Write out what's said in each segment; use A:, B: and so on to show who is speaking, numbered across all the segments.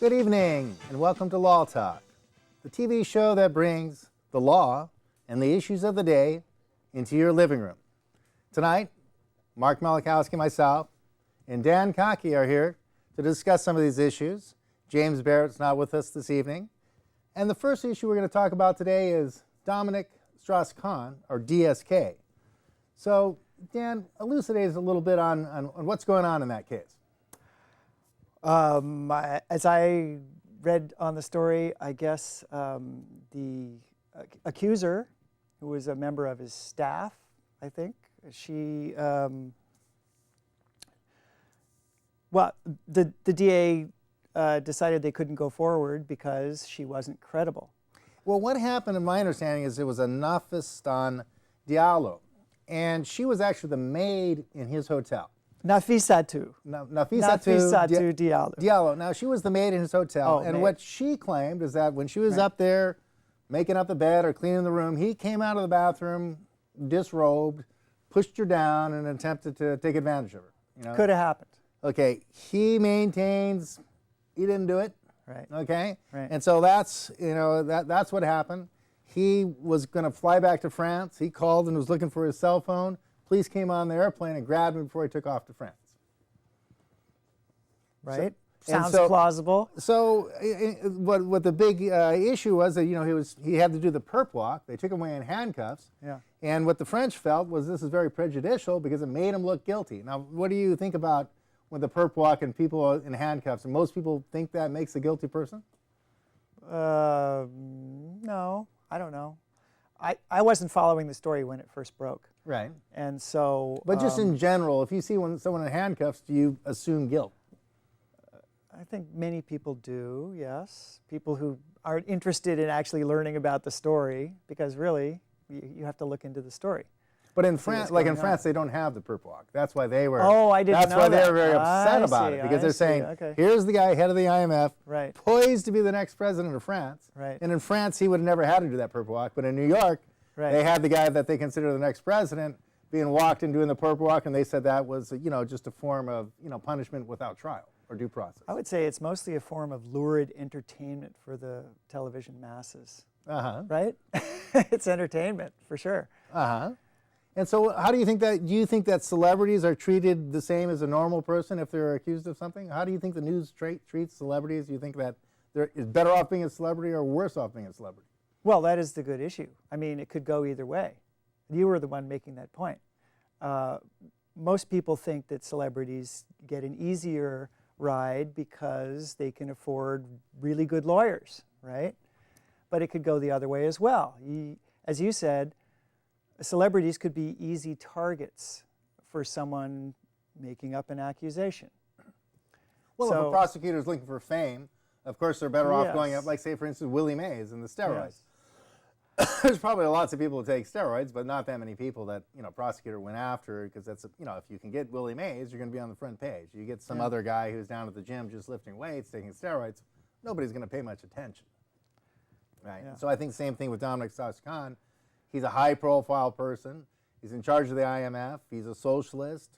A: Good evening, and welcome to Law Talk, the TV show that brings the law and the issues of the day into your living room. Tonight, Mark Malachowski, myself, and Dan Cockey are here to discuss some of these issues. James Barrett's not with us this evening. And the first issue we're going to talk about today is Dominic Strauss Kahn, or DSK. So, Dan, elucidate us a little bit on what's going on in that case.
B: As I read on the story, I guess the accuser, who was a member of his staff, I think, she, the DA decided they couldn't go forward because she wasn't credible.
A: Well, what happened, in my understanding, is it was a Nafistan Diallo, and she was actually the maid in his hotel.
B: Nafissatou Diallo.
A: Diallo. Now, she was the maid in his hotel, and what she claimed is that when she was up there making up the bed or cleaning the room, he came out of the bathroom, disrobed, pushed her down, and attempted to take advantage of her. You know?
B: Could have happened.
A: Okay, he maintains he didn't do it.
B: Right.
A: Okay.
B: Right.
A: And so that's that's what happened. He was going to fly back to France. He called and was looking for his cell phone. Police came on the airplane and grabbed him before he took off to France.
B: Right. Sounds plausible.
A: So what the big issue was that he had to do the perp walk. They took him away in handcuffs.
B: Yeah.
A: And what the French felt was this is very prejudicial because it made him look guilty. Now, what do you think about with the perp walk and people in handcuffs? And most people think that makes a guilty person?
B: No, I don't know. I wasn't following the story when it first broke.
A: Right.
B: And so...
A: But just in general, if you see someone in handcuffs, do you assume guilt?
B: I think many people do, yes. People who aren't interested in actually learning about the story, because really, you have to look into the story.
A: But in France, they don't have the perp walk. That's why they were.
B: Oh, I didn't know that.
A: That's why they were very upset about it, because they're saying, here's the guy, head of the IMF,
B: right,
A: poised to be the next president of France.
B: Right.
A: And in France, he would have never had to do that perp walk. But in New York, they had the guy that they consider the next president being walked and doing the perp walk, and they said that was, just a form of, punishment without trial or due process.
B: I would say it's mostly a form of lurid entertainment for the television masses. Right? It's entertainment, for sure.
A: And so how do you think that, celebrities are treated the same as a normal person if they're accused of something? How do you think the news treats celebrities? Do you think that they're better off being a celebrity or worse off being a celebrity?
B: Well, that is the good issue. I mean, it could go either way. You were the one making that point. Most people think that celebrities get an easier ride because they can afford really good lawyers, right? But it could go the other way as well. As you said, celebrities could be easy targets for someone making up an accusation.
A: Well, if a prosecutor is looking for fame, of course they're better off going up, like say for instance Willie Mays and the steroids.
B: Yes.
A: There's probably lots of people who take steroids, but not that many people that prosecutor went after, because that's if you can get Willie Mays, you're going to be on the front page. You get some other guy who's down at the gym just lifting weights, taking steroids, nobody's going to pay much attention, right?
B: Yeah.
A: So I think the same thing with Dominic Strauss Kahn. He's a high-profile person. He's in charge of the IMF. He's a socialist.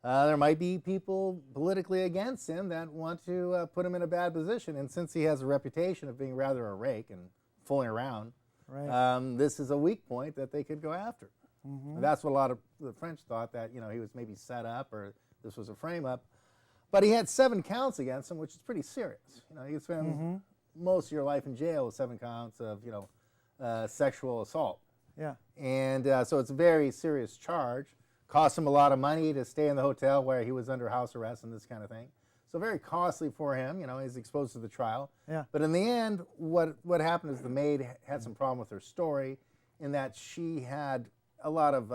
A: There might be people politically against him that want to put him in a bad position. And since he has a reputation of being rather a rake and fooling around, this is a weak point that they could go after. And that's what a lot of the French thought, that he was maybe set up or this was a frame-up. But he had 7 counts against him, which is pretty serious. You could spend most of your life in jail with 7 counts of sexual assault.
B: Yeah.
A: And so it's a very serious charge. Cost him a lot of money to stay in the hotel where he was under house arrest and this kind of thing. So very costly for him. He's exposed to the trial.
B: Yeah.
A: But in the end, what happened is the maid had some problem with her story, in that she had a lot of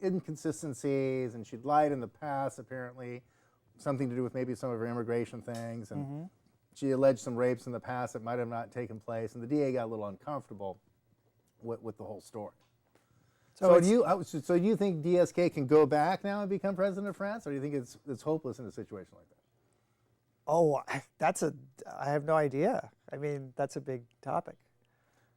A: inconsistencies, and she'd lied in the past, apparently, something to do with maybe some of her immigration things, and she alleged some rapes in the past that might have not taken place, and the DA got a little uncomfortable with the whole story. So do you think DSK can go back now and become president of France, or do you think it's hopeless in a situation like that?
B: Oh, I have no idea. I mean, that's a big topic.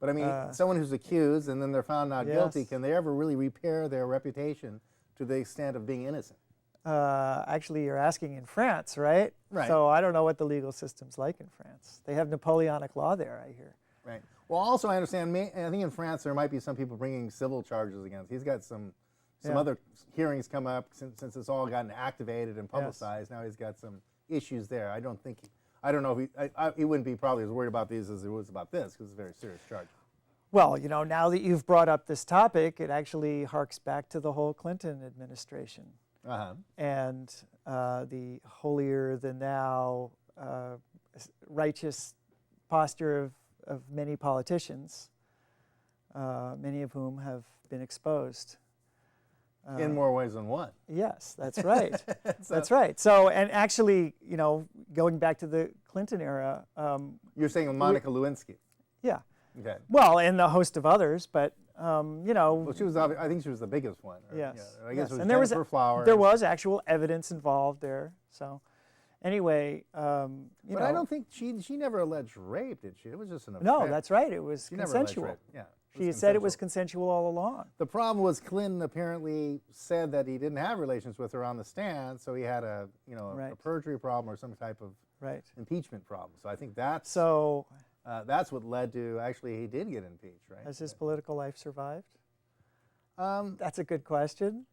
A: But I mean, someone who's accused and then they're found not guilty, can they ever really repair their reputation to the extent of being innocent?
B: Actually, you're asking in France, right?
A: Right.
B: So I don't know what the legal system's like in France. They have Napoleonic law there, I hear.
A: Right. Well, also I understand. I think in France there might be some people bringing civil charges against. He's got some other hearings come up since it's all gotten activated and publicized. Yes. Now he's got some issues there. I don't know if he wouldn't be probably as worried about these as he was about this, because it's a very serious charge.
B: Well, you know, now that you've brought up this topic, it actually harks back to the whole Clinton administration. And the holier-than-thou righteous posture of many politicians, many of whom have been exposed.
A: In more ways than one.
B: Yes, that's right. That's right. So, and actually, you know, going back to the Clinton era.
A: You're saying Monica Lewinsky?
B: Yeah.
A: Okay.
B: Well, and a host of others, but you know.
A: Well, she was. I think she was the biggest one.
B: Yes.
A: Yeah, I guess it was
B: and
A: Jennifer Flowers.
B: There was actual evidence involved there. So, anyway,
A: but I don't think she never alleged rape, did she? It was just an affair.
B: No, that's right. It was
A: she
B: consensual.
A: Never alleged rape. Yeah.
B: She said it was consensual all along.
A: The problem was Clinton apparently said that he didn't have relations with her on the stand, so he had a perjury problem or some type of impeachment problem. So I think that's what led to actually he did get impeached, right?
B: Has his political life survived? That's a good question.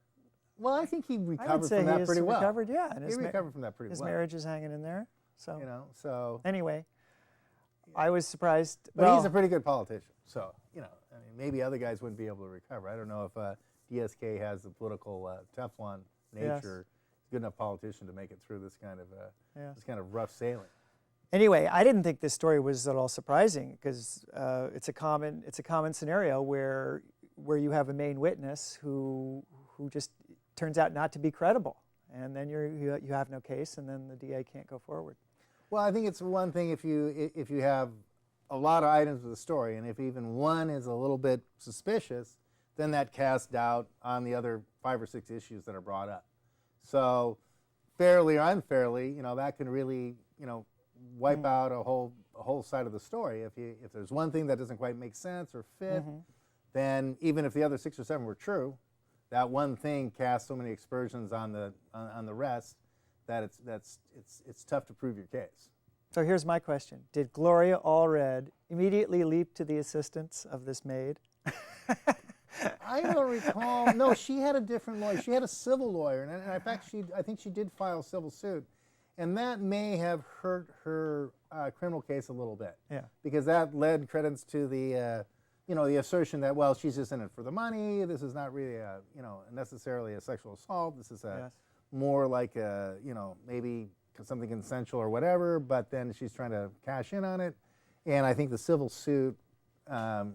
A: Well, I think he recovered from that pretty well.
B: Recovered, yeah. And
A: he recovered from that pretty well.
B: His marriage is hanging in there. So
A: so
B: anyway, I was surprised.
A: But he's a pretty good politician, so I mean, maybe other guys wouldn't be able to recover. I don't know if DSK has the political Teflon nature. He's a good enough politician to make it through this kind of rough sailing.
B: Anyway, I didn't think this story was at all surprising, because it's a common scenario where you have a main witness who just turns out not to be credible, and then you have no case, and then the DA can't go forward.
A: Well, I think it's one thing if you have a lot of items of the story, and if even one is a little bit suspicious, then that casts doubt on the other 5 or 6 issues that are brought up. So, fairly or unfairly, that can really, wipe out a whole side of the story. If there's one thing that doesn't quite make sense or fit, then even if the other 6 or 7 were true, that one thing casts so many aspersions on the rest that it's tough to prove your case.
B: So here's my question. Did Gloria Allred immediately leap to the assistance of this maid?
A: I don't recall. No, she had a different lawyer. She had a civil lawyer. And in fact, I think she did file a civil suit. And that may have hurt her criminal case a little bit. Yeah. Because that led credence to the assertion that, well, she's just in it for the money. This is not really necessarily a sexual assault. This is more like maybe something consensual or whatever, but then she's trying to cash in on it. And I think the civil suit kind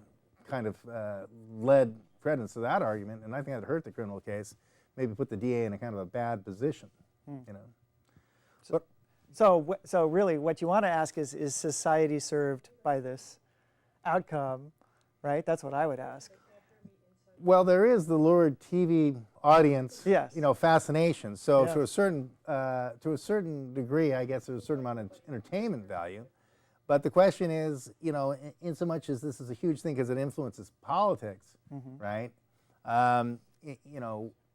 A: of led credence to that argument, and I think that hurt the criminal case, maybe put the DA in a kind of a bad position,
B: So really what you want to ask is society served by this outcome, right? That's what I would ask.
A: Well, there is the lurid TV audience, fascination. So to a certain degree, I guess there's a certain amount of entertainment value. But the question is, in so much as this is a huge thing because it influences politics, right?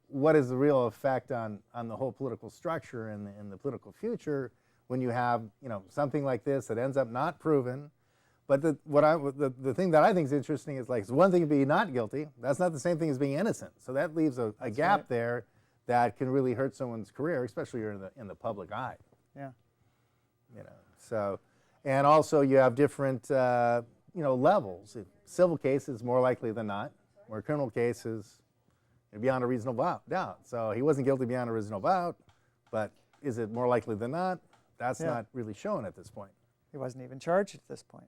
A: What is the real effect on the whole political structure and the political future when you have, something like this that ends up not proven? But the thing that I think is interesting is, like, it's one thing to be not guilty. That's not the same thing as being innocent. So that leaves a gap there that can really hurt someone's career, especially in the public eye.
B: Yeah.
A: So, and also you have different levels. Civil cases more likely than not, where criminal cases beyond a reasonable doubt. So he wasn't guilty beyond a reasonable doubt, but is it more likely than not? That's not really shown at this point.
B: He wasn't even charged at this point.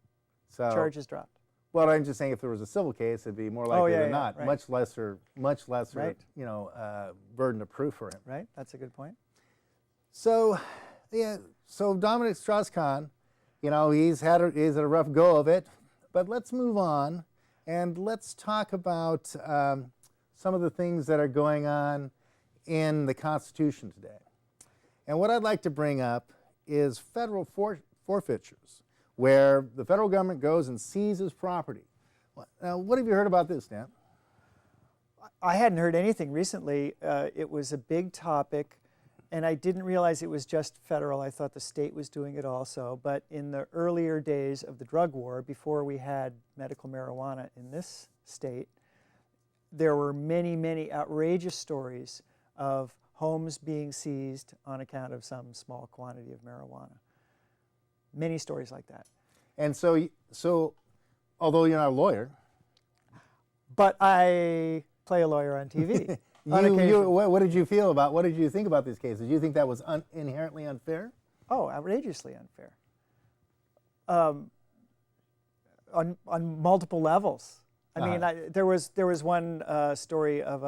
A: So,
B: charges dropped.
A: Well, I'm just saying if there was a civil case, it'd be more likely than not.
B: Right.
A: Much lesser, burden of proof for him.
B: Right. That's a good point.
A: So, so Dominic Strauss Kahn, he's had a rough go of it, but let's move on and let's talk about some of the things that are going on in the Constitution today. And what I'd like to bring up is federal forfeitures, where the federal government goes and seizes property. Now, what have you heard about this, Dan?
B: I hadn't heard anything recently. It was a big topic And I didn't realize it was just federal. I thought the state was doing it also. But in the earlier days of the drug war, before we had medical marijuana in this state, there were many, many outrageous stories of homes being seized on account of some small quantity of marijuana. Many stories like that.
A: And so although you're not a lawyer,
B: but I play a lawyer on TV.
A: what did you feel about? What did you think about these cases? Do you think that was inherently unfair?
B: Oh, outrageously unfair. On multiple levels. I mean, there was one story of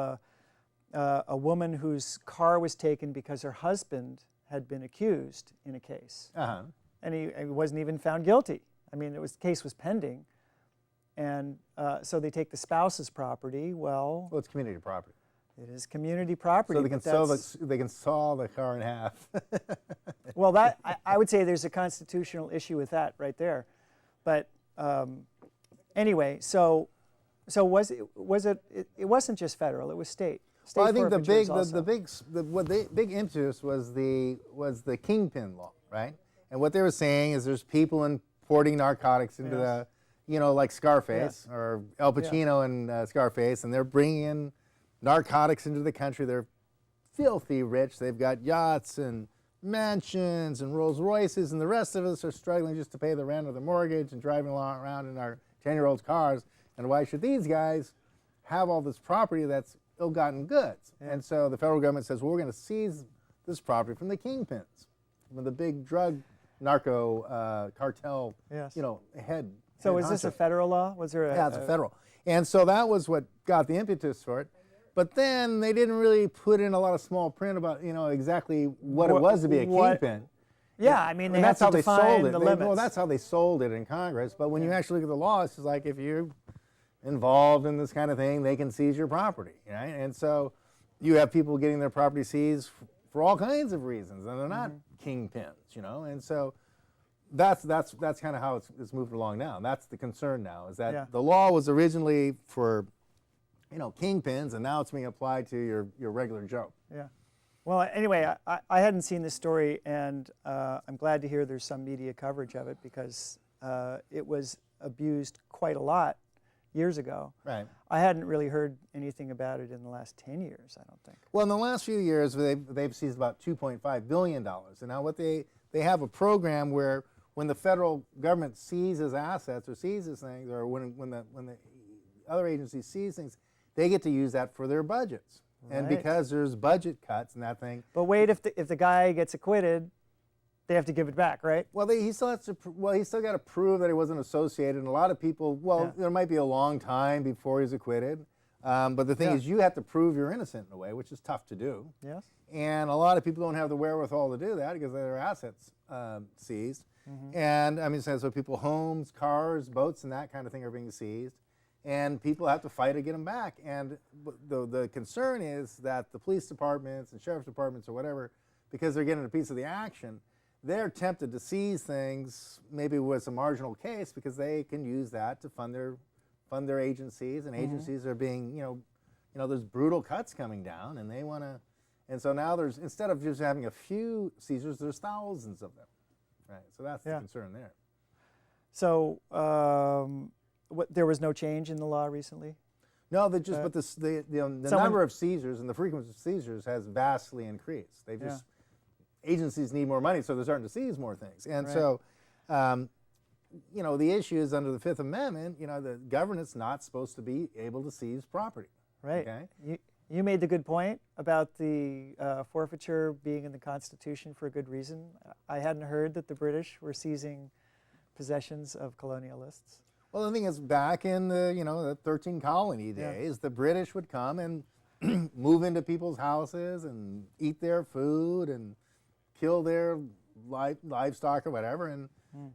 B: a woman whose car was taken because her husband had been accused in a case, and he wasn't even found guilty. I mean, the case was pending, and so they take the spouse's property. Well,
A: it's community property.
B: It is community property.
A: So they can saw the car in half.
B: Well, that I would say there's a constitutional issue with that right there, but anyway, so was it? It wasn't just federal; it was state.
A: Well, I think the big interest was the kingpin law, right? And what they were saying is there's people importing narcotics into the, like Scarface or Al Pacino and Scarface, and they're bringing in narcotics into the country. They're filthy rich. They've got yachts and mansions and Rolls Royces, and the rest of us are struggling just to pay the rent or the mortgage and driving around in our 10-year-old cars. And why should these guys have all this property that's ill-gotten goods? And so the federal government says, well, we're going to seize this property from the kingpins, from the big drug narco cartel, head.
B: So is this a federal law? Was there
A: it's a federal. And so that was what got the impetus for it. But then they didn't really put in a lot of small print about, exactly what it was to be a kingpin.
B: Yeah, I mean, that's how they sold it.
A: Well, that's how they sold it in Congress. But when you actually look at the law, it's just like if you're involved in this kind of thing, they can seize your property, right? And so you have people getting their property seized for all kinds of reasons, and they're not kingpins, And so that's kind of how it's moved along now. And that's the concern now, is that the law was originally for kingpins, and now it's being applied to your regular Joe.
B: Yeah. Well, anyway, I hadn't seen this story, and I'm glad to hear there's some media coverage of it, because it was abused quite a lot years ago.
A: Right.
B: I hadn't really heard anything about it in the last 10 years, I don't think.
A: Well, in the last few years, they've seized about $2.5 billion. And now what they have a program where when the federal government seizes assets or seizes things, or when the other agencies seize things, they get to use that for their budgets. Right. And because there's budget cuts and that thing.
B: But wait, if the guy gets acquitted, they have to give it back, right?
A: Well, he still has to. Well, he's still got to prove that he wasn't associated. And a lot of people, there might be a long time before he's acquitted. But the thing is, you have to prove you're innocent in a way, which is tough to do.
B: Yes.
A: And a lot of people don't have the wherewithal to do that because their assets seized. And I mean, so people, homes, cars, boats, and that kind of thing are being seized. And people have to fight to get them back. And the concern is that the police departments and sheriff's departments or whatever, because they're getting a piece of the action, they're tempted to seize things, maybe with a marginal case, because they can use that to fund their agencies, and agencies are being, there's brutal cuts coming down, and they want to, and so now there's, instead of just having a few seizures, there's thousands of them, right? So that's the concern there.
B: So there was no change in the law recently?
A: No, but the number of seizures and the frequency of seizures has vastly increased. They just agencies need more money, so they're starting to seize more things. And so, the issue is under the Fifth Amendment, the government's not supposed to be able to seize property.
B: Right.
A: Okay?
B: You made the good point about the forfeiture being in the Constitution for a good reason. I hadn't heard that the British were seizing possessions of colonialists.
A: Well, the thing is, back in the 13 colony days, the British would come and move into people's houses and eat their food and kill their livestock or whatever, and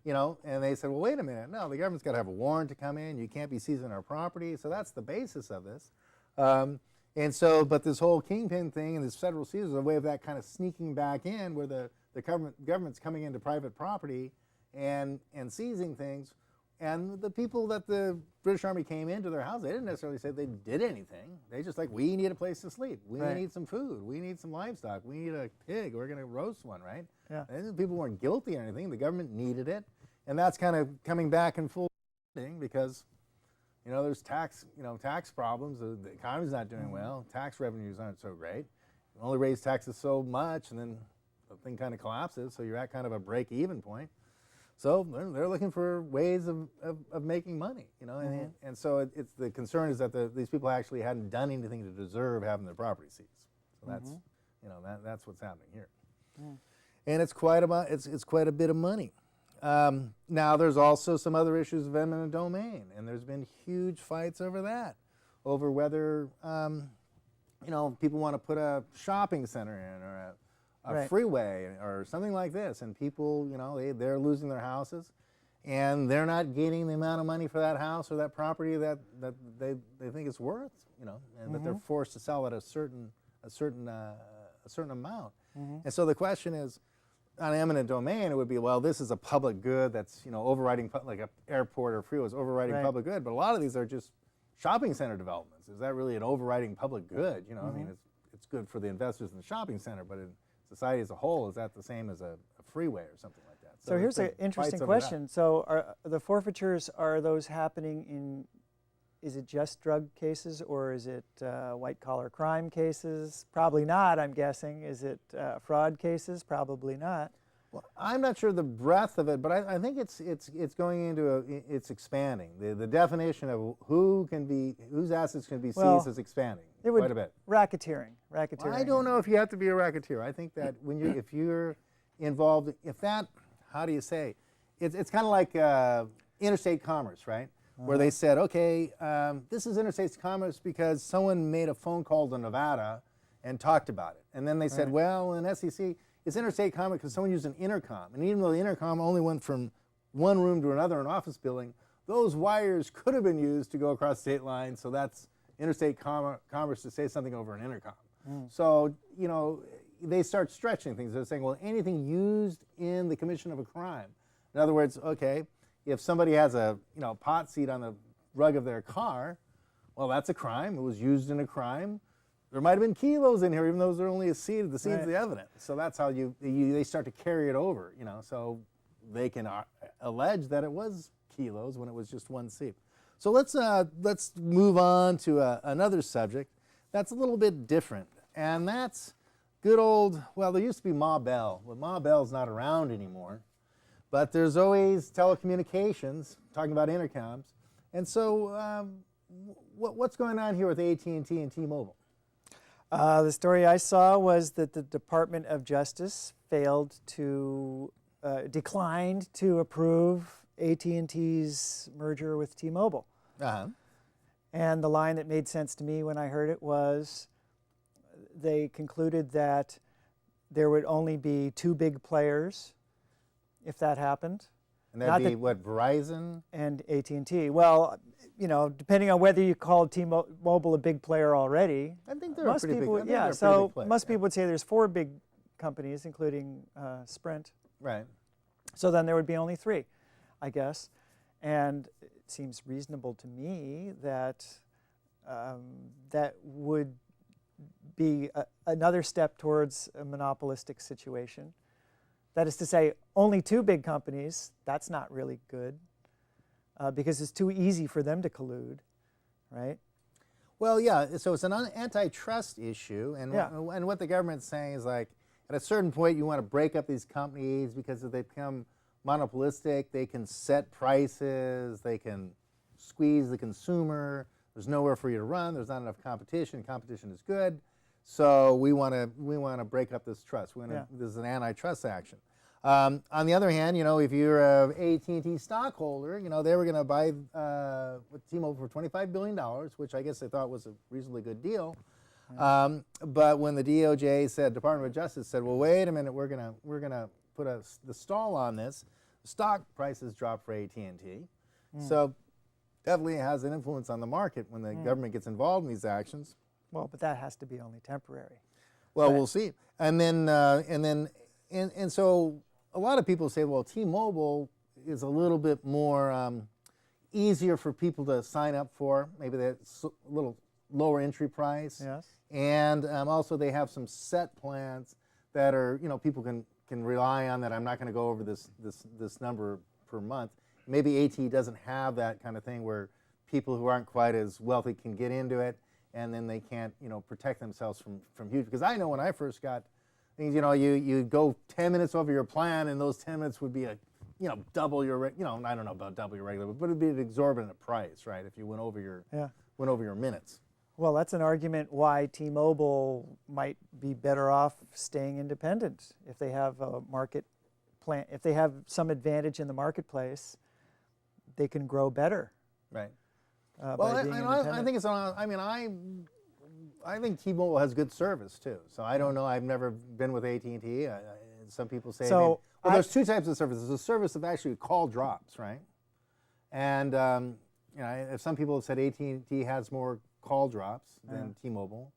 A: and they said, well, wait a minute, no, the government's got to have a warrant to come in. You can't be seizing our property. So that's the basis of this. And so, but this whole kingpin thing and this federal seizure is a way of that kind of sneaking back in, where the government's coming into private property and seizing things, And the people that the British Army came into their house, they didn't necessarily say they did anything. They just like, we need a place to sleep. We need some food. We need some livestock. We need a pig. We're going to roast one, right?
B: Yeah.
A: And people weren't guilty or anything. The government needed it. And that's kind of coming back in full because, there's tax problems. The economy's not doing well. Tax revenues aren't so great. You only raise taxes so much, and then the thing kind of collapses, so you're at kind of a break-even point. So they're looking for ways of making money, and so it's the concern is that these people actually hadn't done anything to deserve having their property seized. So that's that's what's happening here, and it's quite a bit of money. Now there's also some other issues of eminent domain, and there's been huge fights over that, over whether people want to put a shopping center in or a freeway or something like this, and people, they're losing their houses, and they're not getting the amount of money for that house or that property that they think it's worth, and that they're forced to sell at a certain amount. And so the question is, on eminent domain, it would be, well, this is a public good that's overriding, like an airport or freeway is overriding public good, but a lot of these are just shopping center developments. Is that really an overriding public good? I mean, it's good for the investors in the shopping center, but in society as a whole, is that the same as a freeway or something like that?
B: So here's an interesting question. So are the forfeitures, are those happening in, is it just drug cases, or is it white-collar crime cases? Probably not, I'm guessing. Is it fraud cases? Probably not.
A: Well, I'm not sure the breadth of it, but I think it's going into it's expanding. The definition of whose assets can be seized is expanding quite a bit.
B: Racketeering.
A: Well, I don't know if you have to be a racketeer. I think that if you're involved, how do you say? It's kind of like interstate commerce, right? Where they said, okay, this is interstate commerce because someone made a phone call to Nevada and talked about it, and then they said, well, in SEC. It's interstate commerce because someone used an intercom. And even though the intercom only went from one room to another in an office building, those wires could have been used to go across state lines. So that's interstate commerce to say something over an intercom. So, they start stretching things. They're saying, well, anything used in the commission of a crime. In other words, okay, if somebody has a pot seat on the rug of their car, well, that's a crime. It was used in a crime. There might have been kilos in here, even though those are only the seeds of the evidence. So that's how they start to carry it over, so they can allege that it was kilos when it was just one seed. So let's move on to another subject that's a little bit different, and that's good old, well, there used to be Ma Bell. Well, Ma Bell's not around anymore, but there's always telecommunications, talking about intercoms. And so what's going on here with AT&T and T-Mobile?
B: The story I saw was that the Department of Justice declined to approve AT&T's merger with T-Mobile. And the line that made sense to me when I heard it was they concluded that there would only be two big players if that happened.
A: And that'd be what, Verizon?
B: And AT&T. Well, depending on whether you called T-Mobile a big player already.
A: I think they're a pretty big player.
B: Yeah, so most people would say there's four big companies, including Sprint.
A: Right.
B: So then there would be only three, I guess. And it seems reasonable to me that that would be another step towards a monopolistic situation. That is to say, only two big companies, that's not really good. Because it's too easy for them to collude, right?
A: Well, yeah, so it's an antitrust issue, and what the government's saying is like, at a certain point you want to break up these companies because if they become monopolistic, they can set prices, they can squeeze the consumer, there's nowhere for you to run, there's not enough competition is good, so we want to break up this trust. This is an antitrust action. On the other hand, if you're an AT&T stockholder, they were going to buy T-Mobile for $25 billion, which I guess they thought was a reasonably good deal. But when the DOJ said, Department of Justice said, well, wait a minute, we're gonna put the stall on this. Stock prices dropped for AT&T, so definitely has an influence on the market when the government gets involved in these actions.
B: Well, but that has to be only temporary.
A: Well, we'll see. And so a lot of people say, well, T-Mobile is a little bit more easier for people to sign up for. Maybe that's a little lower entry price.
B: Yes.
A: And also they have some set plans that are, people can rely on, that I'm not going to go over this number per month. Maybe AT doesn't have that kind of thing where people who aren't quite as wealthy can get into it, and then they can't, protect themselves from huge. Because I know when I first got things, you go 10 minutes over your plan, and those 10 minutes would be double your, I don't know about double your regular, but it'd be an exorbitant price, right? If you went over your minutes.
B: Well, that's an argument why T-Mobile might be better off staying independent if they have a market plan. If they have some advantage in the marketplace, they can grow better.
A: Right.
B: By being independent.
A: I think it's on. I think T-Mobile has good service too. So I don't know. I've never been with AT&T. Some people say.
B: So
A: there's two types of service. There's a service of actually call drops, right? And if some people have said AT&T has more call drops than T-Mobile,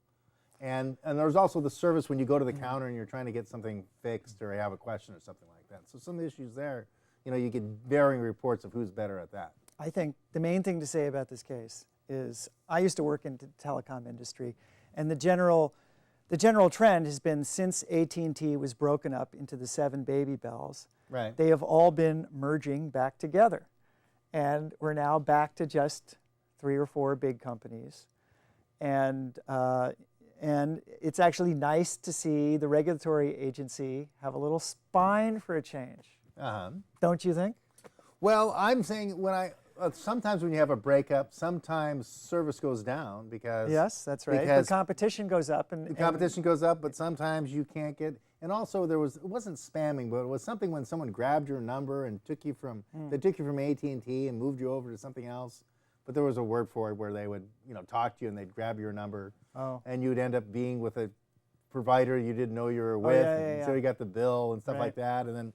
A: and there's also the service when you go to the counter and you're trying to get something fixed or you have a question or something like that. So some of the issues there, you get varying reports of who's better at that.
B: I think the main thing to say about this case is I used to work in the telecom industry, and the general trend has been, since AT&T was broken up into the 7 baby bells,
A: right,
B: they have all been merging back together, and we're now back to just 3 or 4 big companies. And it's actually nice to see the regulatory agency have a little spine for a change. Don't you think?
A: Well, I'm saying sometimes when you have a breakup, sometimes service goes down because...
B: Yes, that's right. The competition goes up.
A: The competition goes up, but sometimes you can't get... And also it wasn't spamming, but it was something when someone grabbed your number and took you from AT&T and moved you over to something else. But there was a word for it where they would, talk to you and they'd grab your number, and you'd end up being with a provider you didn't know you were with, so you got the bill and stuff like that, and then,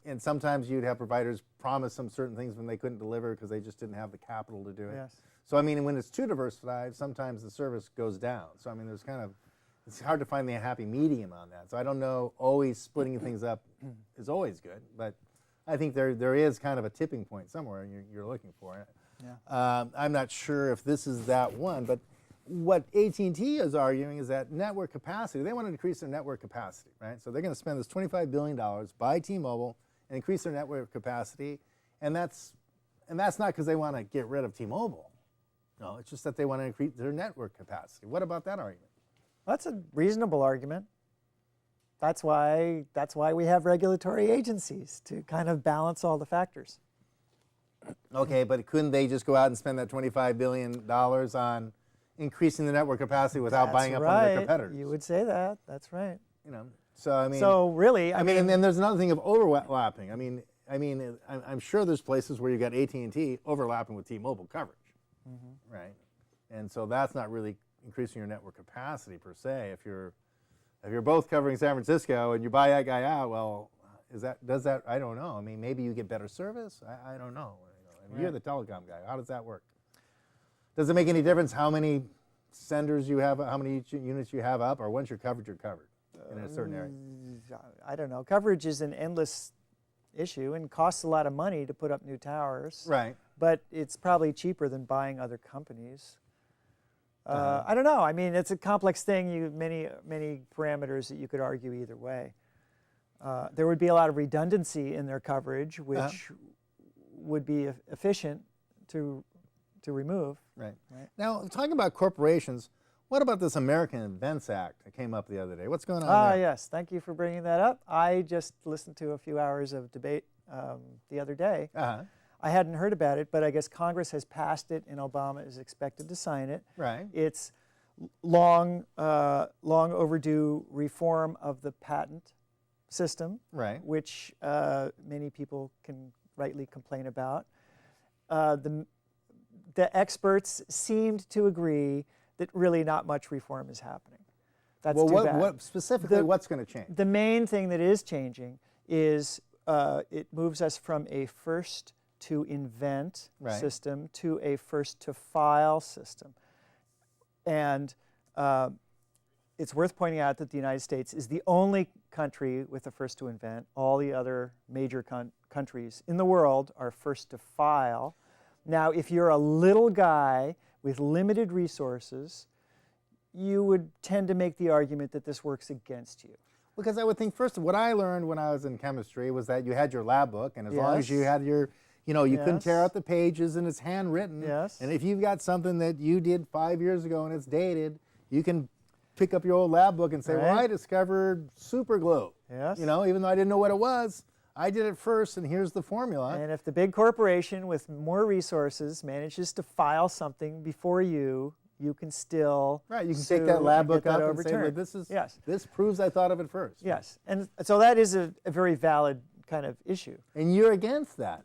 A: and sometimes you'd have providers promise some certain things when they couldn't deliver because they just didn't have the capital to do it.
B: Yes.
A: So when it's too diversified, sometimes the service goes down. So there's it's hard to find the happy medium on that. So I don't know. Always splitting things up is always good, but I think there is kind of a tipping point somewhere, and you're looking for it.
B: Yeah.
A: I'm not sure if this is that one, but what AT&T is arguing is that network capacity, they want to increase their network capacity, right? So they're going to spend this $25 billion, buy T-Mobile, and increase their network capacity, and that's not because they want to get rid of T-Mobile. No, it's just that they want to increase their network capacity. What about that argument?
B: That's a reasonable argument. That's why we have regulatory agencies, to kind of balance all the factors.
A: Okay, but couldn't they just go out and spend that $25 billion on increasing the network capacity without buying up one of their competitors?
B: You would say that. That's right.
A: So
B: really,
A: and then there's another thing of overlapping. I'm sure there's places where you got AT&T overlapping with T-Mobile coverage, right? And so that's not really increasing your network capacity per se. If you're both covering San Francisco and you buy that guy out, well, does that? I don't know. Maybe you get better service. I don't know. You're the telecom guy. How does that work? Does it make any difference how many senders you have, how many units you have up, or once you're covered in a certain area?
B: I don't know. Coverage is an endless issue and costs a lot of money to put up new towers.
A: Right.
B: But it's probably cheaper than buying other companies. I don't know. It's a complex thing. Many parameters that you could argue either way. There would be a lot of redundancy in their coverage, which would be efficient to remove.
A: Right. Now, talking about corporations, what about this American Invents Act that came up the other day? What's going on there?
B: Yes. Thank you for bringing that up. I just listened to a few hours of debate the other day. I hadn't heard about it, but I guess Congress has passed it, and Obama is expected to sign it.
A: Right.
B: It's long overdue reform of the patent system,
A: right,
B: which many people can rightly complain about. The experts seemed to agree that really not much reform is happening. That's too bad.
A: What specifically, what's going to change?
B: The main thing that is changing is it moves us from a first to invent system to a first to file system. And it's worth pointing out that the United States is the only country with a first to invent. All the other major countries in the world are first to file. Now, if you're a little guy with limited resources, you would tend to make the argument that this works against you.
A: Because I would think first, what I learned when I was in chemistry was that you had your lab book, and as long as you had your, you couldn't tear out the pages and it's handwritten.
B: Yes.
A: And if you've got something that you did 5 years ago and it's dated, you can pick up your old lab book and say, well, I discovered super glue.
B: Yes.
A: Even though I didn't know what it was, I did it first, and here's the formula.
B: And if the big corporation with more resources manages to file something before you, you can still
A: you can take that lab book up and say, well, this proves I thought of it first.
B: Yes, and so that is a very valid kind of issue.
A: And you're against that.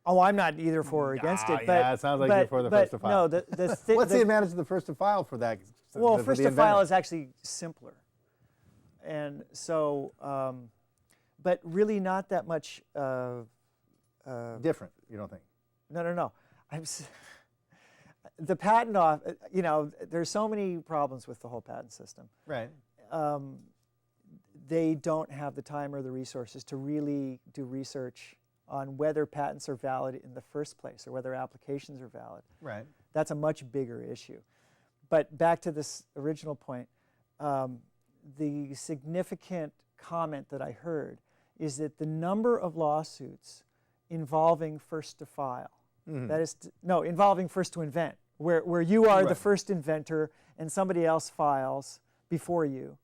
B: Oh, I'm not either for or against it. But,
A: yeah, it sounds like you're for the first to file.
B: No,
A: what's the advantage of the first to file for that?
B: Well, first to file is actually simpler. And so, but really not that much
A: different, you don't think?
B: No. The patent office, there's so many problems with the whole patent system.
A: Right.
B: They don't have the time or the resources to really do research on whether patents are valid in the first place or whether applications are valid.
A: Right.
B: That's a much bigger issue. But back to this original point, the significant comment that I heard is that the number of lawsuits involving first to file, that is, involving first to invent, where you are the first inventor and somebody else files before you,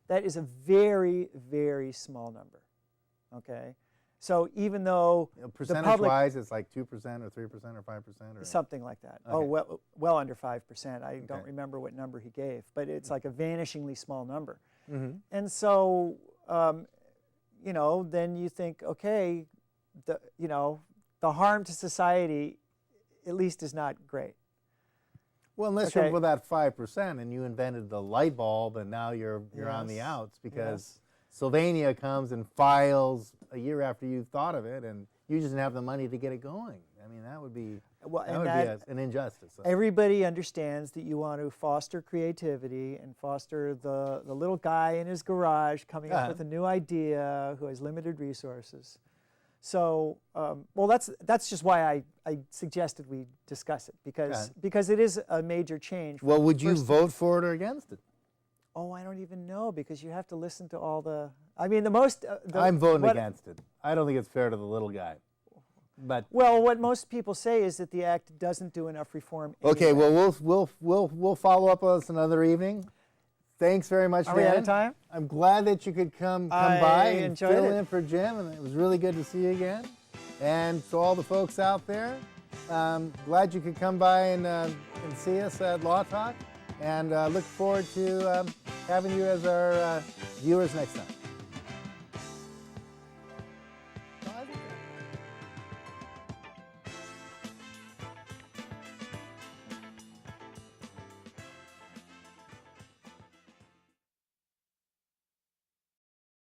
B: that is a very, very small number, okay? So even though
A: percentage-wise, it's like 2% or 3% or 5%? Or
B: something like that.
A: Okay.
B: Oh, well under 5%. I don't remember what number he gave, but it's like a vanishingly small number. And so, then you think, okay, the harm to society at least is not great.
A: Well, unless you're with that 5% and you invented the light bulb and now you're on the outs because Sylvania comes and files a year after you've thought of it and you just didn't have the money to get it going. I mean, that would be, an injustice.
B: Everybody understands that you want to foster creativity and foster the little guy in his garage coming up with a new idea who has limited resources. So, that's just why I suggested we discuss it, because it is a major change.
A: Well, would you vote for it or against it?
B: Oh, I don't even know, because you have to listen to all the, I mean, the most...
A: I'm voting against it. I don't think it's fair to the little guy. But
B: well, what most people say is that the act doesn't do enough reform anyway.
A: Okay, well, we'll follow up on this another evening. Thanks very much, Dan.
B: Are we out of time?
A: I'm glad that you could come by and fill
B: it.
A: in for Jim, and it was really good to see you again. And to all the folks out there, glad you could come by and see us at Law Talk, and look forward to having you as our viewers next time.